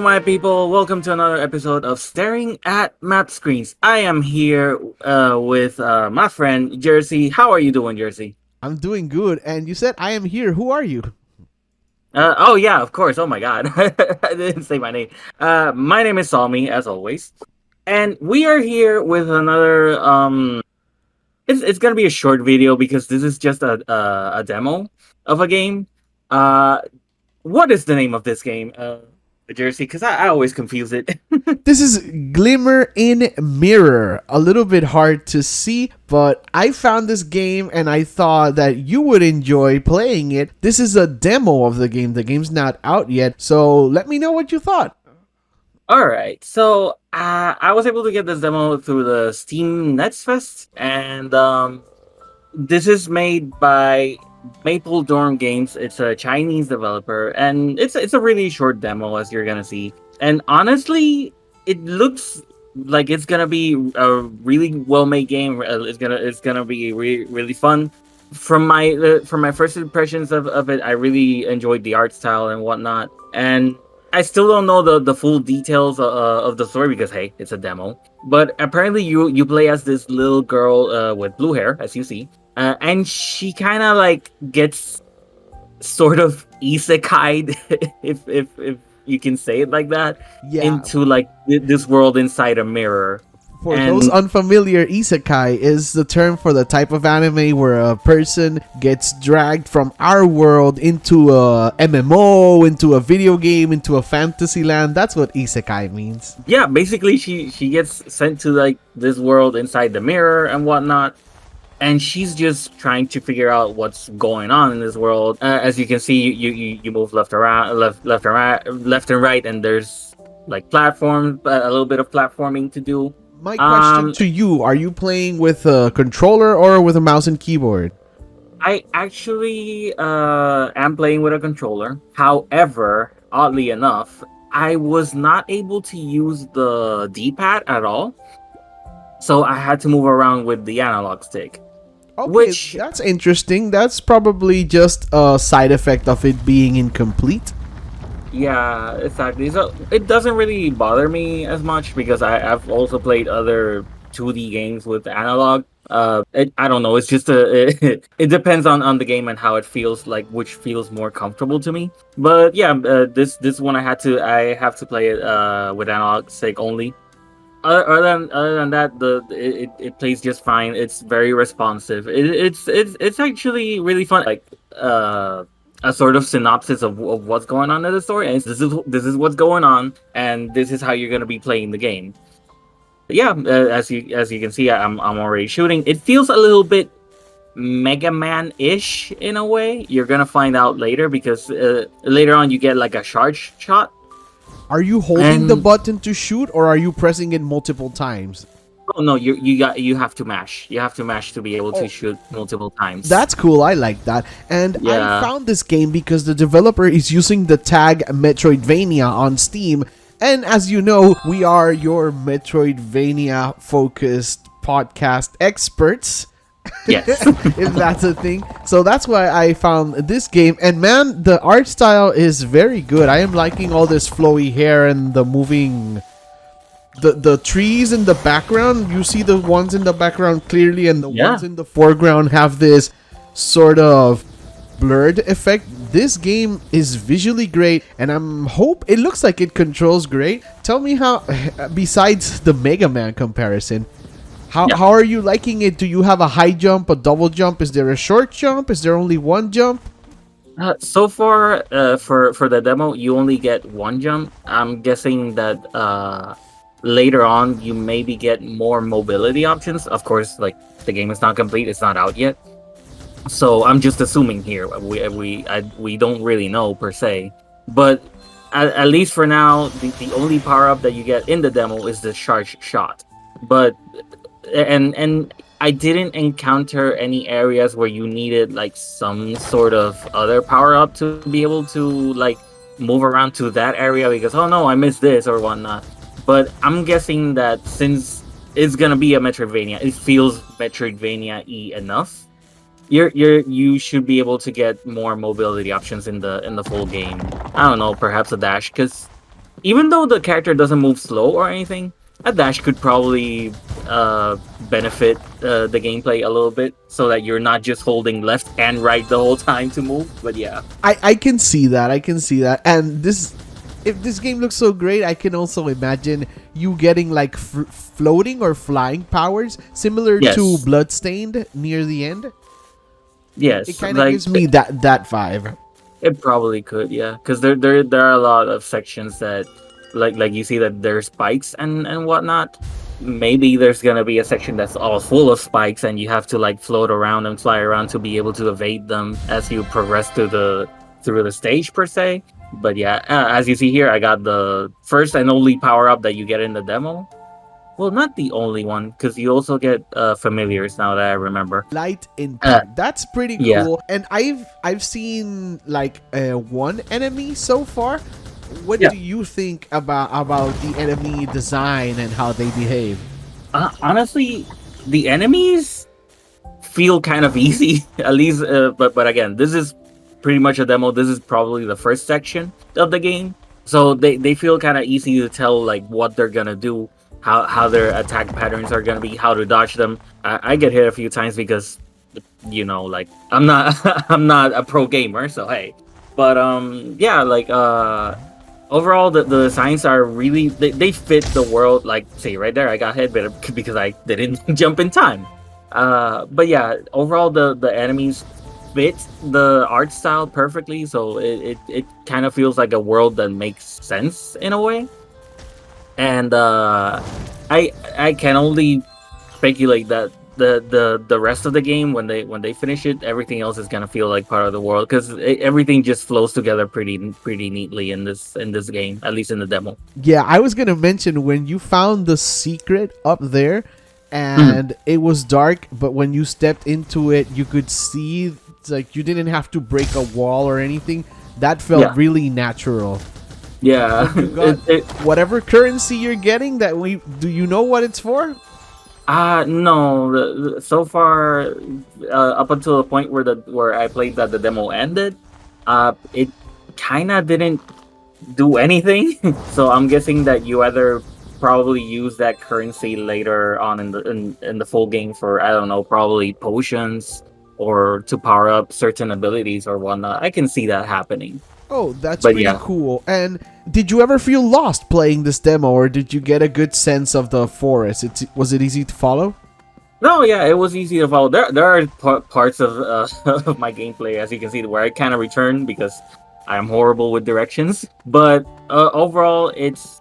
my people. Welcome to another episode of Staring at Map Screens. I am here with my friend Jersey. How are you doing, Jersey? I'm doing good. And you said I am here. Who are you? Oh yeah, of course. Oh my God, I didn't say my name. My name is Salmi, as always, and we are here with another. It's gonna be a short video because this is just a demo of a game. Uh, what is the name of this game, Jersey? Because I always confuse it. This is Glimmer in Mirror. A little bit hard to see, but I found this game and I thought that you would enjoy playing it. This is a demo of the game. The game's not out yet, so let me know what you thought. All right, so I was able to get this demo through the Steam Next Fest, and this is made by MapleDorm Games. It's a Chinese developer, and it's a really short demo, as you're gonna see. And honestly, it looks like it's gonna be a really well-made game. It's gonna be really fun. From my first impressions of it, I really enjoyed the art style and whatnot, and I still don't know the full details of the story because hey, it's a demo. But apparently, you play as this little girl with blue hair, as you see, and she kind of like gets sort of isekai, if you can say it like that, Yeah, into like this world inside a mirror. for those And unfamiliar, isekai is the term for the type of anime where a person gets dragged from our world into a MMO, into a video game, into a fantasy land. That's what isekai means. yeah, basically she gets sent to like this world inside the mirror and whatnot, and she's just trying to figure out what's going on in this world. As you can see, you move left around, left and right, and there's like platforms, a little bit of platforming to do. My question to you, are you playing with a controller or with a mouse and keyboard? I actually am playing with a controller. However, oddly enough, I was not able to use the D-pad at all, so I had to move around with the analog stick. Okay, Which, that's interesting. That's probably just a side effect of it being incomplete. yeah, exactly. So it doesn't really bother me as much because I've also played other 2D games with analog. I don't know. It's just it depends on the game and how it feels like, which feels more comfortable to me. But yeah, this one I have to play it with analog stick only. Other than that, it plays just fine. It's very responsive. It's actually really fun. Like a sort of synopsis of what's going on in the story. And this is what's going on, and this is how you're gonna be playing the game. Yeah, as you can see, I'm already shooting. It feels a little bit Mega Man-ish in a way. You're gonna find out later because later on you get like a charge shot. Are you holding the And button to shoot or are you pressing it multiple times? oh no, you have to mash. You have to mash to be able to Oh, shoot multiple times. that's cool. I like that. And I Yeah. found this game because the developer is using the tag Metroidvania on Steam. And as you know, we are your Metroidvania focused podcast experts. Yes. If that's a thing. So that's why I found this game. And man, the art style is very good. I am liking all this flowy hair and the moving the trees in the background. You see the ones in the background clearly, and the Yeah. ones in the foreground have this sort of blurred effect. This game is visually great, and it looks like it controls great. Tell me how, besides the Mega Man comparison, Yeah. how are you liking it? Do you have a high jump, a double jump? Is there a short jump? Is there only one jump? So far, for the demo, you only get one jump. I'm guessing that later on you maybe get more mobility options. Of course, like the game is not complete; it's not out yet. So I'm just assuming here. We don't really know per se, but at least for now, the only power up that you get in the demo is the charge shot. But and I didn't encounter any areas where you needed like some sort of other power up to be able to like move around to that area because oh no, I missed this or whatnot. But I'm guessing that since it's gonna be a Metroidvania, it feels Metroidvania-y enough. You should be able to get more mobility options in the full game. I don't know, perhaps a dash, because even though the character doesn't move slow or anything, a dash could probably benefit the gameplay a little bit, so that you're not just holding left and right the whole time to move. But yeah, I can see that. I can see that. And this, if this game looks so great, I can also imagine you getting like floating or flying powers similar to yes, Bloodstained near the end. It yes, kind of like gives me that vibe. it probably could, yeah, because there are a lot of sections that, like you see that there's spikes and whatnot. Maybe there's gonna be a section that's all full of spikes, and you have to like float around and fly around to be able to evade them as you progress through the stage per se. But yeah, as you see here, I got the first and only power up that you get in the demo. Well, not the only one, because you also get familiars now that I remember. Light Uh, impact. That's pretty yeah. cool. And I've seen like one enemy so far. What Yeah. do you think about the enemy design and how they behave? Honestly, the enemies feel kind of easy, at least. But again, this is pretty much a demo. This is probably the first section of the game, so they feel kind of easy to tell like what they're gonna do, how their attack patterns are gonna be, how to dodge them. I get hit a few times because like I'm not I'm not a pro gamer, so hey. But yeah, like overall the designs are really they fit the world. Like, see right there, I got hit because I didn't jump in time. But yeah, overall the enemies fit the art style perfectly, so it kind of feels like a world that makes sense in a way. And I can only speculate that the rest of the game, when they finish it, everything else is gonna feel like part of the world, because everything just flows together pretty neatly in this game, at least in the demo. Yeah, I was gonna mention when you found the secret up there, Mhm. and it was dark, but when you stepped into it, you could see it's like you didn't have to break a wall or anything. That felt Yeah, really natural. yeah. And you got it, whatever currency you're getting. That we do you know what it's for? no. So far, up until the point where I played that the demo ended, it kind of didn't do anything. So I'm guessing that you either probably use that currency later on in the full game for, I don't know, probably potions or to power up certain abilities or whatnot. I can see that happening. Oh, that's But pretty yeah. cool. And did you ever feel lost playing this demo, or did you get a good sense of the forest? Was it easy to follow? No, yeah, it was easy to follow. There are parts of of my gameplay, as you can see, where I kind of return because I am horrible with directions. But overall, it's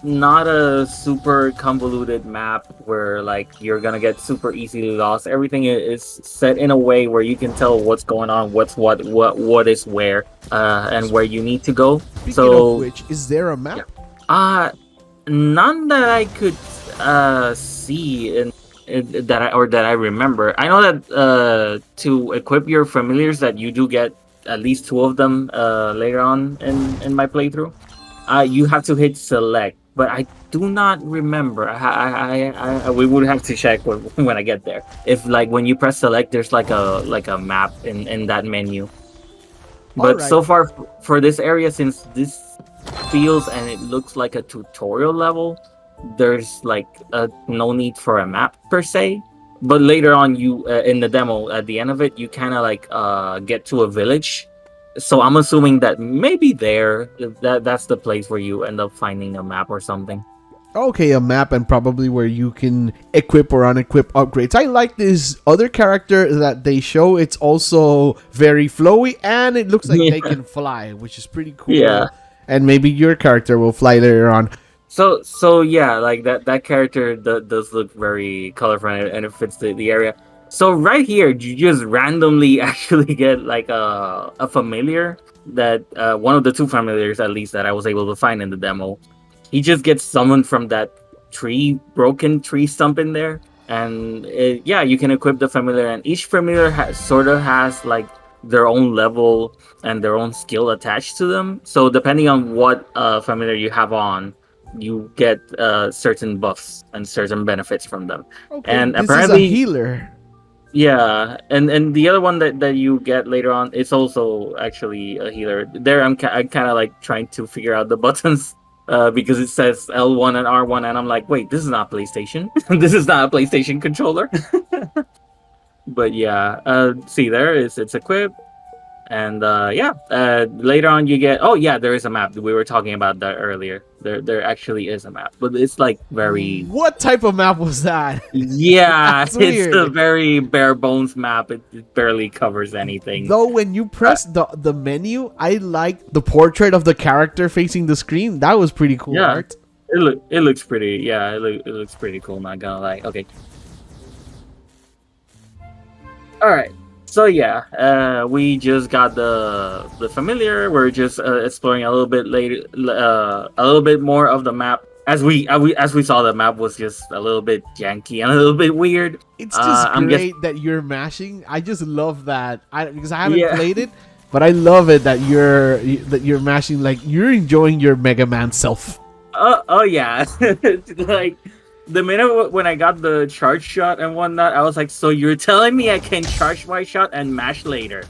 not a super convoluted map where like you're gonna get super easily lost. Everything is set in a way where you can tell what's going on, what's what is where, and where you need to go. Speaking of So which, is there a yeah, map? none that I could see that I remember. I know that to equip your familiars, that you do get at least two of them later on in my playthrough. You have to hit select, but I do not remember. We would have to check when I get there. If like when you press select, there's like a map in that menu. All But right. so far for this area, since this feels and it looks like a tutorial level, there's like no need for a map per se. But later on, you in the demo, at the end of it, you kind of like get to a village. So I'm assuming that maybe there, that's the place where you end up finding a map or something. Okay, a map and probably where you can equip or unequip upgrades. I like this other character that they show. It's also very flowy and it looks like they Yeah. can fly, which is pretty Yeah. cool. And maybe your character will fly later on. So yeah, like that character does look very colorful, and it fits the area. So right here, you just randomly actually get like a familiar that one of the two familiars at least that I was able to find in the demo. He just gets summoned from that broken tree stump in there, and yeah, you can equip the familiar, and each familiar sort of has like their own level and their own skill attached to them. So depending on what familiar you have on, you get certain buffs and certain benefits from them. Okay, And this is a apparently, healer. yeah, and the other one that you get later on is also actually a healer. There, I'm kind of like trying to figure out the buttons because it says L1 and R1, and I'm like, wait, this is not PlayStation. This is not a PlayStation controller. But yeah, see there is it's equipped, and yeah, later on you get. Oh yeah, there is a map. We were talking about that earlier. There actually is a map, but it's like very. What type of map was that? Yeah, That's it's a weird. very bare bones map. It barely covers anything. Though when you Uh, press the menu, I like the portrait of the character facing the screen. That was pretty cool yeah, art. it looks pretty. Yeah, it looks pretty cool. Not gonna lie. Okay. All right. So yeah, we just got the familiar. We're just exploring a little bit later, a little bit more of the map. As we saw, the map was just a little bit janky and a little bit weird. It's just I'm guess great that you're mashing. I just love that. Because I haven't yeah. played it, but I love it that you're mashing like you're enjoying your Mega Man self. Oh yeah, like the minute when I got the charge shot and whatnot, I was like, so you're telling me I can charge my shot and mash later?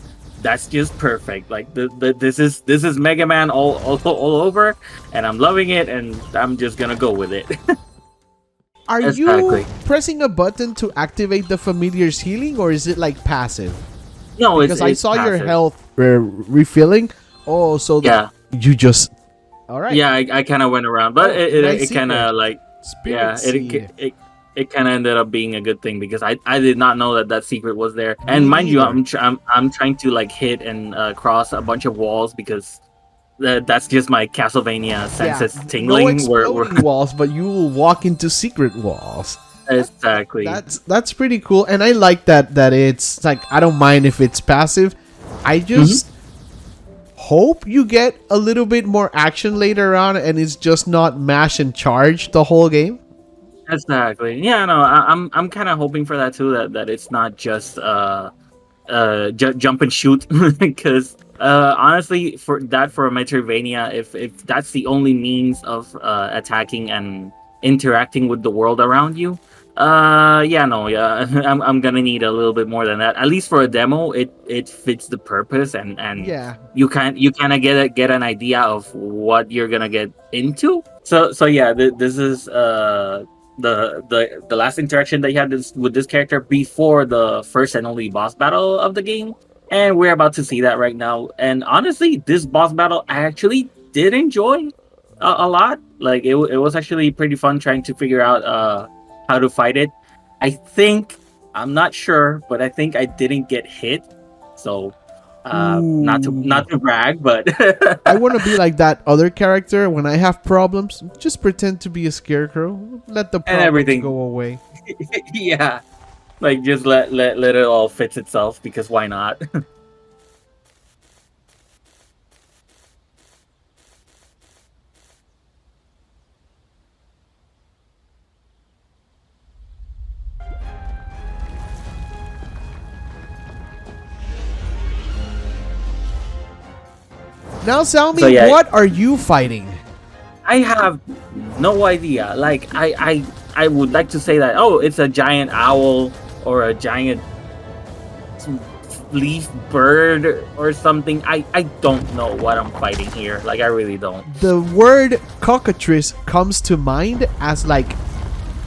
That's just perfect. Like this is Mega Man all over, and I'm loving it, and I'm just gonna go with it. Are you Exactly. pressing a button to activate the familiar's healing, or is it like passive? No, Because I it's saw your passive. health refilling. Oh, so Yeah, you just all right. yeah. I kind of went around, but Oh, nice it kind secret. of like Spirit yeah, seed. it kind of ended up being a good thing because I did not know that that secret was there. And Me mind you, neither. I'm trying to like hit and cross a bunch of walls because that's just my Castlevania Yeah, senses no tingling. Where exploding walls, but you will walk into secret walls. exactly. That's pretty cool, and I like that it's like I don't mind if it's passive. I Hmm. just hope you get a little bit more action later on, and it's just not mash and charge the whole game. Exactly. Yeah, no, I'm kind of hoping for that too. That it's not just jump and shoot because honestly for a Metroidvania, if that's the only means of attacking and interacting with the world around you, yeah, no, yeah, I'm gonna need a little bit more than that. At least for a demo, it fits the purpose, and Yeah. you kind of get an idea of what you're gonna get into. So yeah, this is the last interaction that you had with this character before the first and only boss battle of the game, and we're about to see that right now. And honestly, this boss battle I actually did enjoy a lot. Like it was actually pretty fun trying to figure out how to fight it. I think I'm not sure, but I think I didn't get hit, so Ooh. not to brag, but I want to be like that other character. When I have problems, just pretend to be a scarecrow. Let the and problems everything. go away. Yeah, like just let it all fix itself because why not? Now, So Salmi, yeah, what are you fighting? I have no idea. Like I would like to say that oh, it's a giant owl or a giant leaf bird or something. I don't know what I'm fighting here. Like I really don't. The word cockatrice comes to mind as like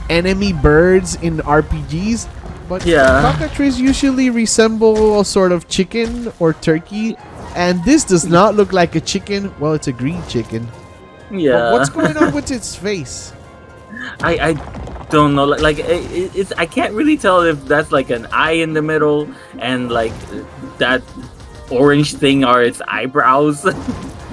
enemy birds in RPGs, but Yeah. cockatrice usually resemble a sort of chicken or turkey, and this does not look like a chicken. Well, it's a green chicken. But Yeah. what's going on with its face? I don't know. Like it's I can't really tell if that's like an eye in the middle and like that orange thing are its eyebrows.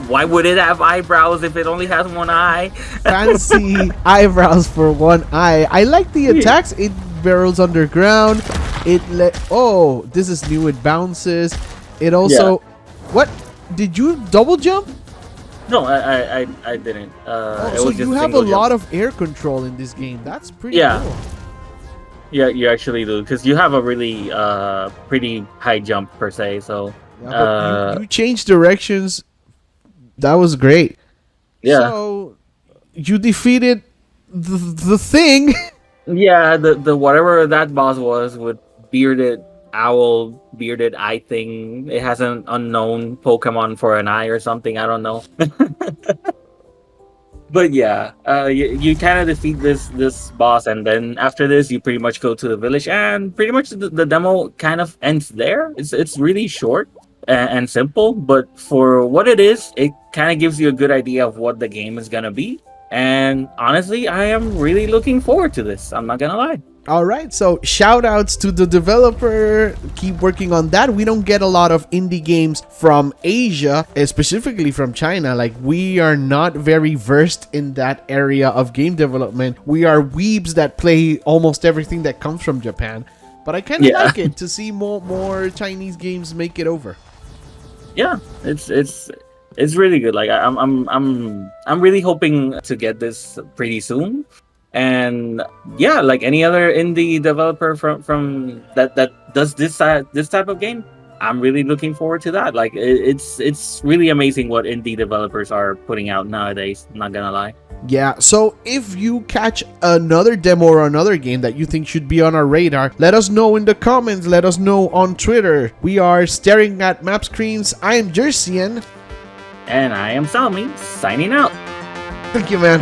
Why would it have eyebrows if it only has one eye? Fancy eyebrows for one eye. I like the attacks. It barrels underground. Oh, this is new. It bounces. It Yeah. also. What? Did you double jump? No, I didn't. Oh, It so was just you a have a single jump. lot of air control in this game. That's pretty Yeah, cool. yeah, you actually do because you have a really pretty high jump per se. So Yeah, but you uh you changed directions. That was great. yeah, So you defeated the thing. yeah. The whatever that boss was with bearded owl, bearded eye thing. It has an unknown Pokemon for an eye or something. I don't know. But yeah, you kind of defeat this boss, and then after this, you pretty much go to the village, and pretty much the demo kind of ends there. It's really short and simple, but for what it is, it kind of gives you a good idea of what the game is gonna be. And honestly, I am really looking forward to this. I'm not gonna lie. All right, so shout outs to the developer. Keep working on that. We don't get a lot of indie games from Asia, specifically from China. Like, we are not very versed in that area of game development. We are weebs that play almost everything that comes from Japan. But I kind of Yeah. like it to see more Chinese games make it over. Yeah, it's really good. Like I'm really hoping to get this pretty soon. And yeah, like any other indie developer from that does this type of game, I'm really looking forward to that. Like it's really amazing what indie developers are putting out nowadays. I'm not gonna lie. Yeah, so if you catch another demo or another game that you think should be on our radar, let us know in the comments, let us know on Twitter. We are staring at map screens. I am Jersian. And I am Salmi signing out. Thank you, man.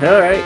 All right.